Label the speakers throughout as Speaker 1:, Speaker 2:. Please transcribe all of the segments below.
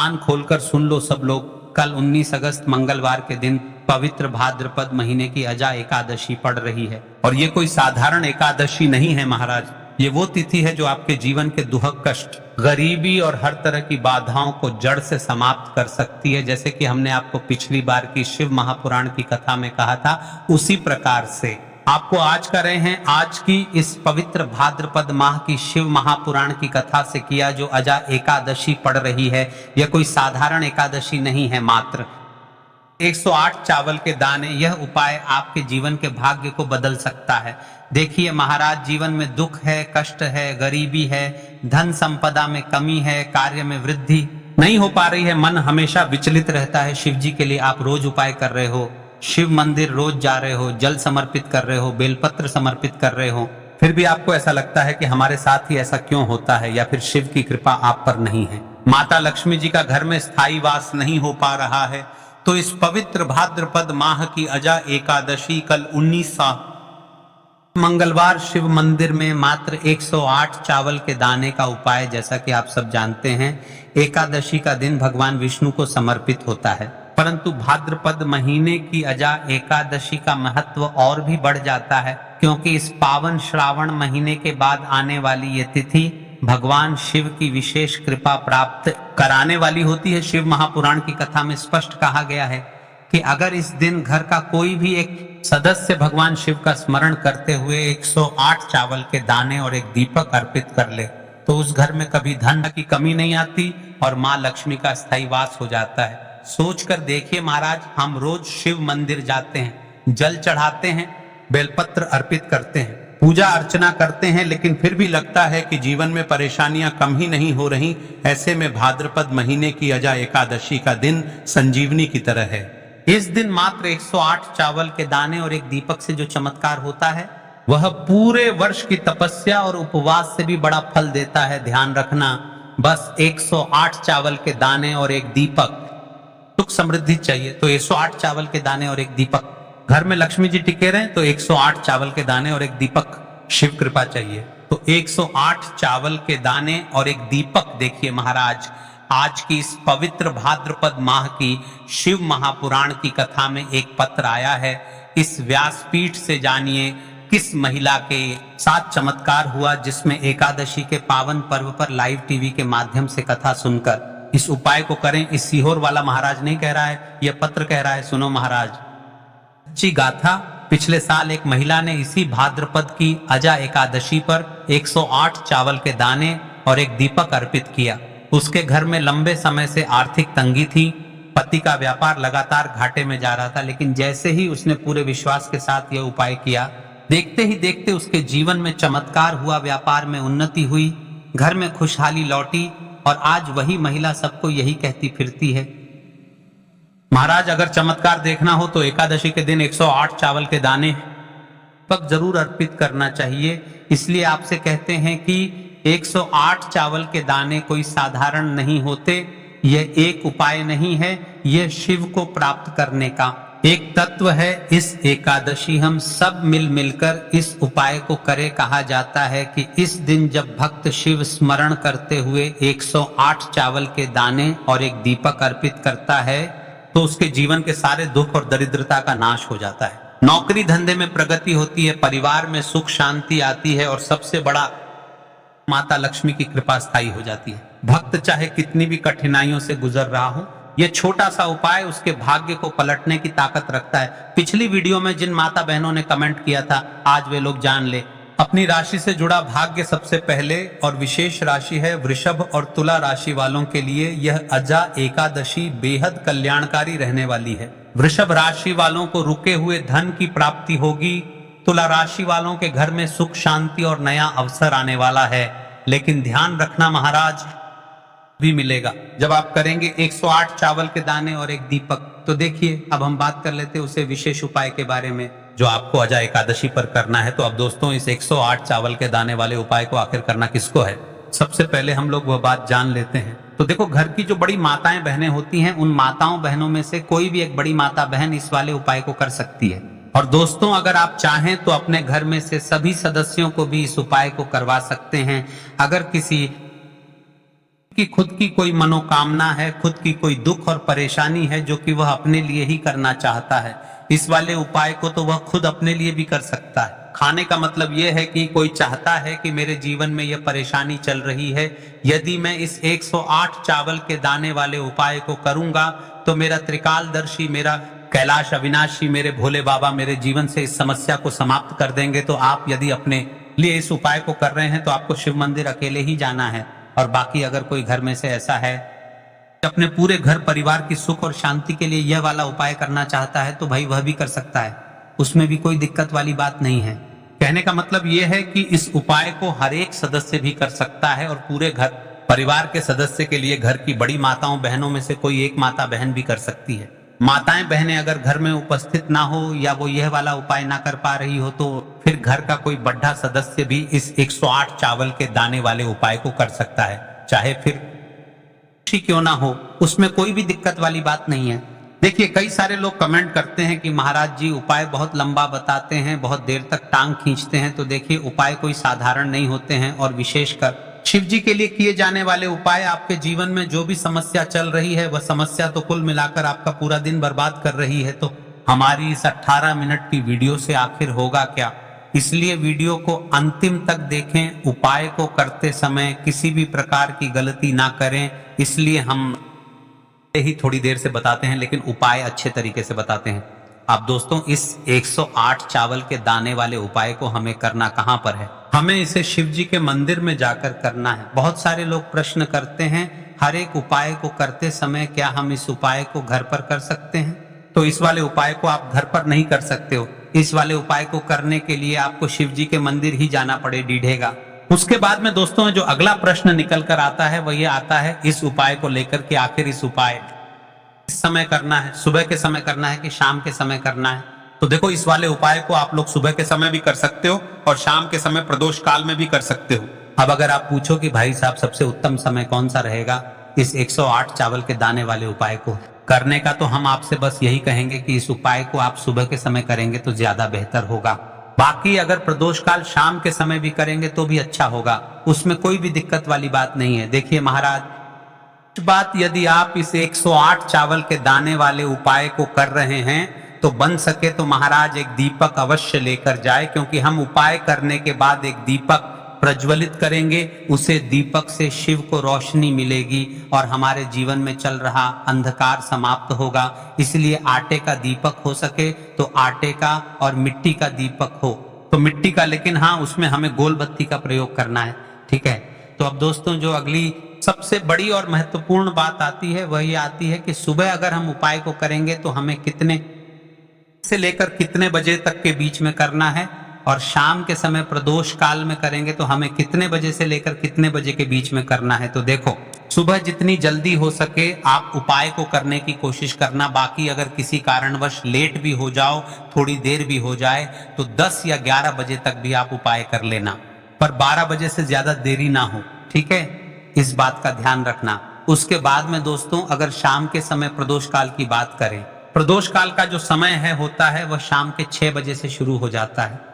Speaker 1: कान खोलकर सुन लो सब लोग, कल 19 अगस्त मंगलवार के दिन पवित्र भाद्रपद महीने की अजा एकादशी पड़ रही है। और ये कोई साधारण एकादशी नहीं है महाराज, ये वो तिथि है जो आपके जीवन के दुखद कष्ट, गरीबी और हर तरह की बाधाओं को जड़ से समाप्त कर सकती है। जैसे कि हमने आपको पिछली बार की शिव महापुराण की कथा में कहा था, उसी प्रकार से आपको आज कर रहे हैं आज की इस पवित्र भाद्रपद माह की शिव महापुराण की कथा से किया जो अजा एकादशी पड़ रही है। यह कोई साधारण एकादशी नहीं है, मात्र 108 चावल के दाने, यह उपाय आपके जीवन के भाग्य को बदल सकता है। देखिए महाराज, जीवन में दुख है, कष्ट है, गरीबी है, धन संपदा में कमी है, कार्य में वृद्धि नहीं हो पा रही है, मन हमेशा विचलित रहता है। शिव जी के लिए आप रोज उपाय कर रहे हो, शिव मंदिर रोज जा रहे हो, जल समर्पित कर रहे हो, बेलपत्र समर्पित कर रहे हो, फिर भी आपको ऐसा लगता है कि हमारे साथ ही ऐसा क्यों होता है, या फिर शिव की कृपा आप पर नहीं है, माता लक्ष्मी जी का घर में स्थायी वास नहीं हो पा रहा है, तो इस पवित्र भाद्रपद माह की अजा एकादशी कल 19 मंगलवार शिव मंदिर में मात्र 108 चावल के दाने का उपाय, जैसा कि आप सब जानते हैं एकादशी का दिन भगवान विष्णु को समर्पित होता है। परंतु भाद्रपद महीने की अजा एकादशी का महत्व और भी बढ़ जाता है, क्योंकि इस पावन श्रावण महीने के बाद आने वाली ये तिथि भगवान शिव की विशेष कृपा प्राप्त कराने वाली होती है। शिव महापुराण की कथा में स्पष्ट कहा गया है कि अगर इस दिन घर का कोई भी एक सदस्य भगवान शिव का स्मरण करते हुए 108 चावल के दाने और एक दीपक अर्पित कर ले, तो उस घर में कभी धन की कमी नहीं आती और माँ लक्ष्मी का स्थायी वास हो जाता है। सोच कर देखिए महाराज, हम रोज शिव मंदिर जाते हैं, जल चढ़ाते हैं, बेलपत्र अर्पित करते हैं, पूजा अर्चना करते हैं, लेकिन फिर भी लगता है कि जीवन में परेशानियां कम ही नहीं हो रही। ऐसे में भाद्रपद महीने की अजा एकादशी का दिन संजीवनी की तरह है। इस दिन मात्र 108 चावल के दाने और एक दीपक से जो चमत्कार होता है, वह पूरे वर्ष की तपस्या और उपवास से भी बड़ा फल देता है। ध्यान रखना, बस 108 चावल के दाने और एक दीपक, सुख समृद्धि चाहिए तो 108 चावल के दाने और एक दीपक, घर में लक्ष्मी जी टिके रहे तो 108 चावल के दाने और एक दीपक, शिव कृपा चाहिए तो 108 चावल के दाने और एक दीपक। देखिए महाराज, आज की इस पवित्र भाद्रपद माह की शिव महापुराण की कथा में एक पत्र आया है। इस व्यासपीठ से जानिए किस महिला के साथ चमत्कार हुआ, जिसमें एकादशी के पावन पर्व पर लाइव टीवी के माध्यम से कथा सुनकर इस उपाय को करें। इस सीहोर वाला महाराज नहीं कह रहा है, यह पत्र कह रहा है। सुनो महाराज, सच्ची गाथा, पिछले साल एक महिला ने इसी भाद्रपद की अजा एकादशी पर 108 चावल के दाने और एक दीपक अर्पित किया। उसके घर में लंबे समय से आर्थिक तंगी थी, पति का व्यापार लगातार घाटे में जा रहा था, लेकिन जैसे ही उसने पूरे विश्वास के साथ यह उपाय किया, देखते ही देखते उसके जीवन में चमत्कार हुआ, व्यापार में उन्नति हुई, घर में खुशहाली लौटी। और आज वही महिला सबको यही कहती फिरती है। महाराज, अगर चमत्कार देखना हो तो एकादशी के दिन 108 चावल के दाने पक जरूर अर्पित करना चाहिए। इसलिए आपसे कहते हैं कि 108 चावल के दाने कोई साधारण नहीं होते, यह एक उपाय नहीं है, यह शिव को प्राप्त करने का एक तत्व है। इस एकादशी हम सब मिल मिलकर इस उपाय को करें। कहा जाता है कि इस दिन जब भक्त शिव स्मरण करते हुए 108 चावल के दाने और एक दीपक अर्पित करता है तो उसके जीवन के सारे दुख और दरिद्रता का नाश हो जाता है, नौकरी धंधे में प्रगति होती है, परिवार में सुख शांति आती है और सबसे बड़ा माता लक्ष्मी की कृपा स्थायी हो जाती है। भक्त चाहे कितनी भी कठिनाइयों से गुजर रहा हो, यह छोटा सा उपाय उसके भाग्य को पलटने की ताकत रखता है। पिछली वीडियो में जिन माता बहनों ने कमेंट किया था, आज वे लोग जान ले। अपनी राशि से जुड़ा भाग्य सबसे पहले और विशेष राशि है वृषभ और तुला राशि वालों के लिए यह अजा एकादशी बेहद कल्याणकारी रहने वाली है। वृषभ राशि वालों को रुके हुए धन की प्राप्ति होगी। तुला राशि वालों के घर में सुख शांति और नया अवसर आने वाला है। लेकिन ध्यान रखना महाराज, भी मिलेगा जब आप करेंगे 108 चावल के दाने और एक दीपक। तो देखिए, अब हम बात कर लेते हैं उसे विशेष उपाय के बारे में जो आपको अजा एकादशी पर करना है। तो अब दोस्तों, इस 108 चावल के दाने वाले उपाय को आखिर करना किसको है, सबसे पहले हम लोग वह बात जान लेते हैं। तो देखो, घर की जो बड़ी माताएं बहनें होती हैं, उन माताओं बहनों में से कोई भी एक बड़ी माता बहन इस वाले उपाय को कर सकती है। और दोस्तों, अगर आप चाहें तो अपने घर में से सभी सदस्यों को भी इस उपाय को करवा सकते हैं। अगर किसी कि खुद की कोई मनोकामना है, खुद की कोई दुख और परेशानी है जो कि वह अपने लिए ही करना चाहता है, इस वाले उपाय को तो वह खुद अपने लिए भी कर सकता है। खाने का मतलब यह है कि कोई चाहता है कि मेरे जीवन में यह परेशानी चल रही है, यदि मैं इस 108 चावल के दाने वाले उपाय को करूंगा तो मेरा त्रिकालदर्शी, मेरा कैलाश अविनाशी, मेरे भोले बाबा मेरे जीवन से इस समस्या को समाप्त कर देंगे। तो आप यदि अपने लिए इस उपाय को कर रहे हैं तो आपको शिव मंदिर अकेले ही जाना है। और बाकी अगर कोई घर में से ऐसा है अपने पूरे घर परिवार की सुख और शांति के लिए यह वाला उपाय करना चाहता है तो भाई वह भी कर सकता है, उसमें भी कोई दिक्कत वाली बात नहीं है। कहने का मतलब यह है कि इस उपाय को हर एक सदस्य भी कर सकता है और पूरे घर परिवार के सदस्य के लिए घर की बड़ी माताओं बहनों में से कोई एक माता बहन भी कर सकती है। माताएं बहनें अगर घर में उपस्थित ना हो या वो यह वाला उपाय ना कर पा रही हो तो फिर घर का कोई बड़ा सदस्य भी इस 108 चावल के दाने वाले उपाय को कर सकता है, चाहे फिर क्यों ना हो, उसमें कोई भी दिक्कत वाली बात नहीं है। देखिए कई सारे लोग कमेंट करते हैं कि महाराज जी उपाय बहुत लंबा बताते हैं, बहुत देर तक टांग खींचते हैं। तो देखिए उपाय कोई साधारण नहीं होते हैं और विशेषकर शिव जी के लिए किए जाने वाले उपाय आपके जीवन में जो भी समस्या चल रही है वह समस्या तो कुल मिलाकर आपका पूरा दिन बर्बाद कर रही है। तो हमारी इस 18 मिनट की वीडियो से आखिर होगा क्या, इसलिए वीडियो को अंतिम तक देखें। उपाय को करते समय किसी भी प्रकार की गलती ना करें, इसलिए हम ही थोड़ी देर से बताते हैं लेकिन उपाय अच्छे तरीके से बताते हैं। अब दोस्तों इस 108 चावल के दाने वाले उपाय को हमें करना कहां पर है, हमें इसे शिव जी के मंदिर में जाकर करना है। बहुत सारे लोग प्रश्न करते हैं हर एक उपाय को करते समय क्या हम इस उपाय को घर पर कर सकते हैं, तो इस वाले उपाय को आप घर पर नहीं कर सकते हो। इस वाले उपाय को करने के लिए आपको शिव जी के मंदिर ही जाना पड़े डीढेगा। उसके बाद में दोस्तों जो अगला प्रश्न निकल कर आता है वह ये आता है इस उपाय को लेकर के आखिर इस उपाय किस समय करना है, सुबह के समय करना है कि शाम के समय करना है। तो देखो इस वाले उपाय को आप लोग सुबह के समय भी कर सकते हो और शाम के समय प्रदोष काल में भी कर सकते हो। अब अगर आप पूछो कि भाई साहब सबसे उत्तम समय कौन सा रहेगा इस 108 चावल के दाने वाले उपाय को करने का, तो हम आपसे बस यही कहेंगे कि इस उपाय को आप सुबह के समय करेंगे तो ज्यादा बेहतर होगा। बाकी अगर प्रदोष काल शाम के समय भी करेंगे तो भी अच्छा होगा, उसमें कोई भी दिक्कत वाली बात नहीं है। देखिए महाराज बात, यदि आप इस 108 चावल के दाने वाले उपाय को कर रहे हैं तो बन सके तो महाराज एक दीपक अवश्य लेकर जाए, क्योंकि हम उपाय करने के बाद एक दीपक प्रज्वलित करेंगे, उसे दीपक से शिव को रोशनी मिलेगी और हमारे जीवन में चल रहा अंधकार समाप्त होगा। इसलिए आटे का दीपक हो सके तो आटे का और मिट्टी का दीपक हो तो मिट्टी का, लेकिन हाँ उसमें हमें गोल बत्ती का प्रयोग करना है, ठीक है। तो अब दोस्तों जो अगली सबसे बड़ी और महत्वपूर्ण बात आती है वह ये आती है कि सुबह अगर हम उपाय को करेंगे तो हमें कितने से लेकर कितने बजे तक के बीच में करना है, और शाम के समय प्रदोष काल में करेंगे तो हमें कितने बजे से लेकर कितने बजे के बीच में करना है। तो देखो सुबह जितनी जल्दी हो सके आप उपाय को करने की कोशिश करना। बाकी अगर किसी कारणवश लेट भी हो जाओ, थोड़ी देर भी हो जाए तो 10 या 11 बजे तक भी आप उपाय कर लेना, पर 12 बजे से ज्यादा देरी ना हो, ठीक है, इस बात का ध्यान रखना। उसके बाद में दोस्तों अगर शाम के समय प्रदोष काल की बात करें, प्रदोष काल का जो समय है होता है वह शाम के 6 बजे से शुरू हो जाता है।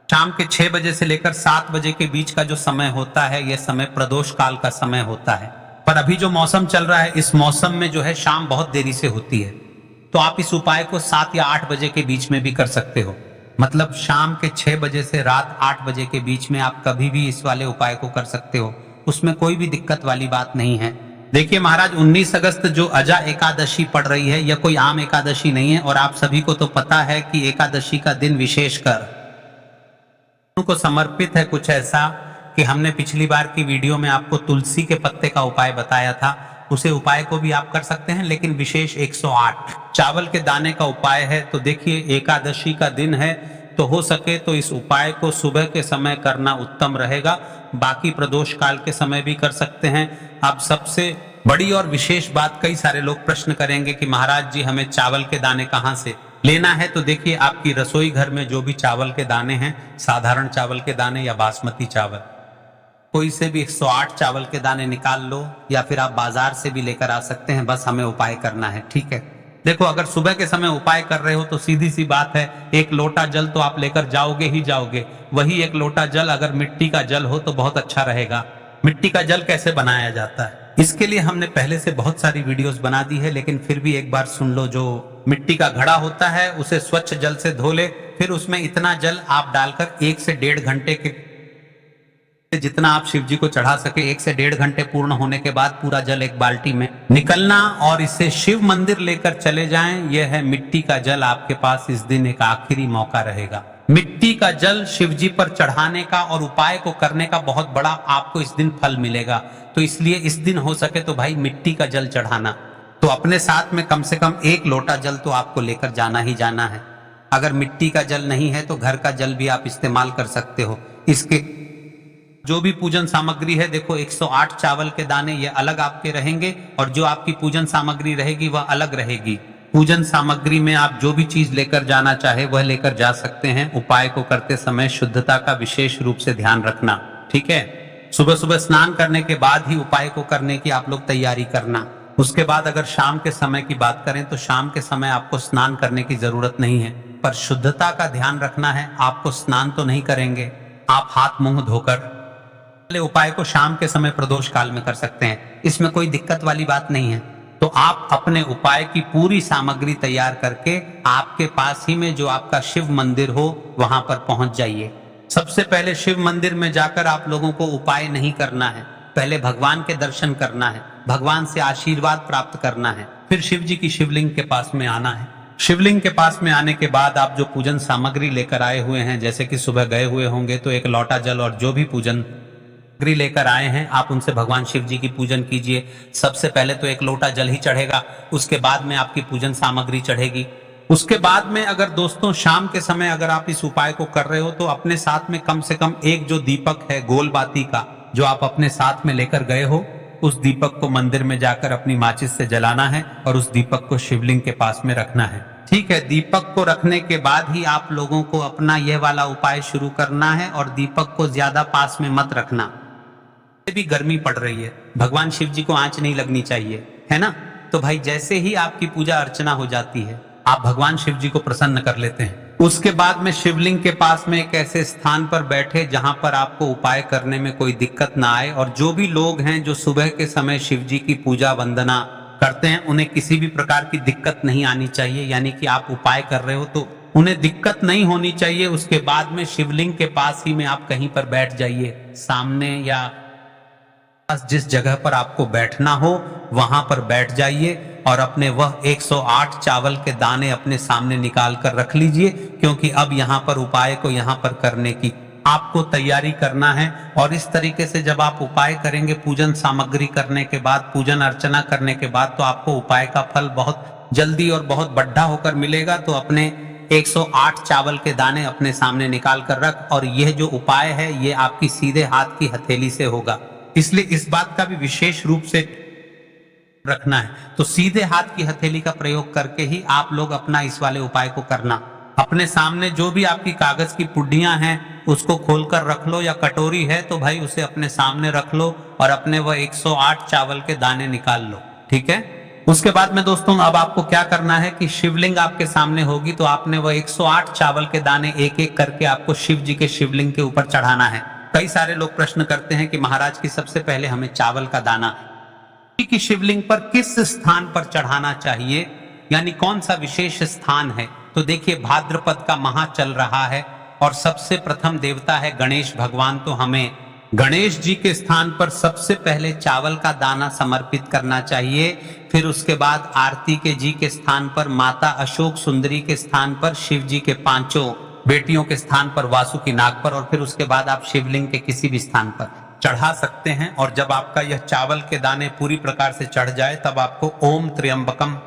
Speaker 1: शाम के 6 बजे से लेकर 7 बजे के बीच का जो समय होता है यह समय प्रदोष काल का समय होता है। पर अभी जो मौसम चल रहा है इस मौसम में जो है शाम बहुत देरी से होती है, तो आप इस उपाय को 7 या 8 बजे के बीच में भी कर सकते हो। मतलब शाम के 6 बजे से रात 8 बजे के बीच में आप कभी भी इस वाले उपाय को कर सकते हो, उसमें कोई भी दिक्कत वाली बात नहीं है। देखिए महाराज 19 अगस्त जो अजा एकादशी पड़ रही है यह कोई आम एकादशी नहीं है, और आप सभी को तो पता है कि एकादशी का दिन विशेषकर को समर्पित है। कुछ ऐसा कि हमने पिछली बार की वीडियो में आपको तुलसी के पत्ते का उपाय बताया था, उसे उपाय को भी आप कर सकते हैं, लेकिन विशेष 108 चावल के दाने का उपाय है। तो देखिए एकादशी का दिन है तो हो सके तो इस उपाय को सुबह के समय करना उत्तम रहेगा, बाकी प्रदोष काल के समय भी कर सकते हैं। अब सबसे बड़ी और विशेष बात, कई सारे लोग प्रश्न करेंगे कि महाराज जी हमें चावल के दाने कहाँ से लेना है। तो देखिए आपकी रसोई घर में जो भी चावल के दाने हैं, साधारण चावल के दाने या बासमती चावल, कोई से भी 108 चावल के दाने निकाल लो, या फिर आप बाजार से भी लेकर आ सकते हैं, बस हमें उपाय करना है, ठीक है। देखो अगर सुबह के समय उपाय कर रहे हो तो सीधी सी बात है, एक लोटा जल तो आप लेकर जाओगे ही जाओगे। वही एक लोटा जल अगर मिट्टी का जल हो तो बहुत अच्छा रहेगा। मिट्टी का जल कैसे बनाया जाता है, इसके लिए हमने पहले से बहुत सारी वीडियोस बना दी है, लेकिन फिर भी एक बार सुन लो। जो मिट्टी का घड़ा होता है उसे स्वच्छ जल से धो ले, फिर उसमें इतना जल आप डालकर 1 से 1.5 घंटे के जितना आप शिव जी को चढ़ा सके, 1 से 1.5 घंटे पूर्ण होने के बाद पूरा जल एक बाल्टी में निकलना और इसे शिव मंदिर लेकर चले जाएं। यह है मिट्टी का जल, आपके पास इस दिन एक आखिरी मौका रहेगा मिट्टी का जल शिव जी पर चढ़ाने का और उपाय को करने का बहुत बड़ा आपको इस दिन फल मिलेगा। तो इसलिए इस दिन हो सके तो भाई मिट्टी का जल चढ़ाना, तो अपने साथ में कम से कम 1 लोटा जल तो आपको लेकर जाना ही जाना है। अगर मिट्टी का जल नहीं है तो घर का जल भी आप इस्तेमाल कर सकते हो। इसके जो भी पूजन सामग्री है, देखो 108 चावल के दाने ये अलग आपके रहेंगे और जो आपकी पूजन सामग्री रहेगी वह अलग रहेगी। पूजन सामग्री में आप जो भी चीज लेकर जाना चाहे वह लेकर जा सकते हैं। उपाय को करते समय शुद्धता का विशेष रूप से ध्यान रखना, ठीक है। सुबह सुबह स्नान करने के बाद ही उपाय को करने की आप लोग तैयारी करना। उसके बाद अगर शाम के समय की बात करें तो शाम के समय आपको स्नान करने की जरूरत नहीं है, पर शुद्धता का ध्यान रखना है। आपको स्नान तो नहीं करेंगे, आप हाथ मुंह धोकर उपाय को शाम के समय प्रदोष काल में कर सकते हैं, इसमें कोई दिक्कत वाली बात नहीं है। तो आप अपने उपाय की पूरी सामग्री तैयार करके आपके पास ही में जो आपका शिव मंदिर हो वहां पर पहुंच जाइए। सबसे पहले शिव मंदिर में जाकर आप लोगों को उपाय नहीं करना है, पहले भगवान के दर्शन करना है, भगवान से आशीर्वाद प्राप्त करना है, फिर शिव जी की शिवलिंग के पास में आना है। शिवलिंग के पास में आने के बाद आप जो पूजन सामग्री लेकर आए हुए हैं, जैसे कि सुबह गए हुए होंगे तो 1 लोटा जल और जो भी पूजन लेकर आए हैं आप उनसे भगवान शिव जी की पूजन कीजिए। सबसे पहले तो 1 लोटा जल ही चढ़ेगा, उसके बाद में आपकी पूजन सामग्री चढ़ेगी। उसके बाद में अगर दोस्तों शाम के समय अगर आप इस उपाय को कर रहे हो तो अपने साथ में कम से कम एक जो दीपक है गोल बाती का, जो आप अपने साथ में लेकर गए हो, उस दीपक को मंदिर में जाकर अपनी माचिस से जलाना है और उस दीपक को शिवलिंग के पास में रखना है, ठीक है। दीपक को रखने के बाद ही आप लोगों को अपना यह वाला उपाय शुरू करना है और दीपक को ज्यादा पास में मत रखना। भी गर्मी पड़ रही है, भगवान शिव जी को आंच नहीं लगनी चाहिए, है ना। तो भाई जैसे ही आपकी पूजा अर्चना हो जाती है आप भगवान शिव जी को प्रसन्न कर लेते हैं। उसके बाद में शिवलिंग के पास में एक ऐसे स्थान पर बैठे जहां पर आपको उपाय करने में कोई दिक्कत ना आए, और जो भी लोग हैं जो सुबह के समय शिव जी की पूजा वंदना करते हैं उन्हें किसी भी प्रकार की दिक्कत नहीं आनी चाहिए। यानी कि आप उपाय कर रहे हो तो उन्हें दिक्कत नहीं होनी चाहिए। उसके बाद में शिवलिंग के पास ही में आप कहीं पर बैठ जाइए, सामने या जिस जगह पर आपको बैठना हो वहां पर बैठ जाइए और अपने वह 108 चावल के दाने अपने सामने निकाल कर रख लीजिए, क्योंकि अब यहाँ पर उपाय को यहाँ पर करने की आपको तैयारी करना है। और इस तरीके से जब आप उपाय करेंगे, पूजन सामग्री करने के बाद, पूजन अर्चना करने के बाद, तो आपको उपाय का फल बहुत जल्दी और बहुत बड़ा होकर मिलेगा। तो अपने 108 चावल के दाने अपने सामने निकाल कर रख, और यह जो उपाय है ये आपकी सीधे हाथ की हथेली से होगा, इसलिए इस बात का भी विशेष रूप से रखना है। तो सीधे हाथ की हथेली का प्रयोग करके ही आप लोग अपना इस वाले उपाय को करना। अपने सामने जो भी आपकी कागज की पुड्डियां हैं उसको खोलकर रख लो, या कटोरी है तो भाई उसे अपने सामने रख लो और अपने वह 108 चावल के दाने निकाल लो, ठीक है। उसके बाद में दोस्तों अब आपको क्या करना है कि शिवलिंग आपके सामने होगी तो आपने वह 108 चावल के दाने एक एक करके आपको शिव जी के शिवलिंग के ऊपर चढ़ाना है। कई सारे लोग प्रश्न करते हैं कि महाराज की सबसे पहले हमें चावल का दाना की शिवलिंग पर किस स्थान पर चढ़ाना चाहिए, यानी कौन सा विशेष स्थान है। तो देखिए भाद्रपद का माह चल रहा है और सबसे प्रथम देवता है गणेश भगवान, तो हमें गणेश जी के स्थान पर सबसे पहले चावल का दाना समर्पित करना चाहिए। फिर उसके बाद आरती के जी के स्थान पर, माता अशोक सुंदरी के स्थान पर, शिव जी के 5 बेटियों के स्थान पर, वासुकी नाग पर, और फिर उसके बाद आप शिवलिंग के किसी भी स्थान पर चढ़ा सकते हैं। और जब आपका यह चावल के दाने पूरी प्रकार से चढ़ जाए तब आपको ओम त्र्यंबकम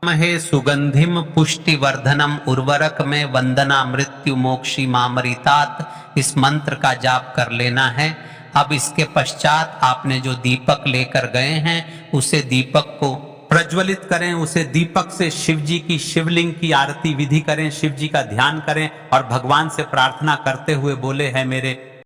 Speaker 1: महे सुगंधिम पुष्टिवर्धनम उर्वरक में वंदना मृत्यु मोक्षी मामरितात, इस मंत्र का जाप कर लेना है। अब इसके पश्चात आपने जो दीपक लेकर गए हैं उसे दीपक को प्रज्वलित करें, उसे दीपक से शिव जी की शिवलिंग की आरती विधि करें, शिव जी का ध्यान करें और भगवान से प्रार्थना करते हुए बोले, है मेरे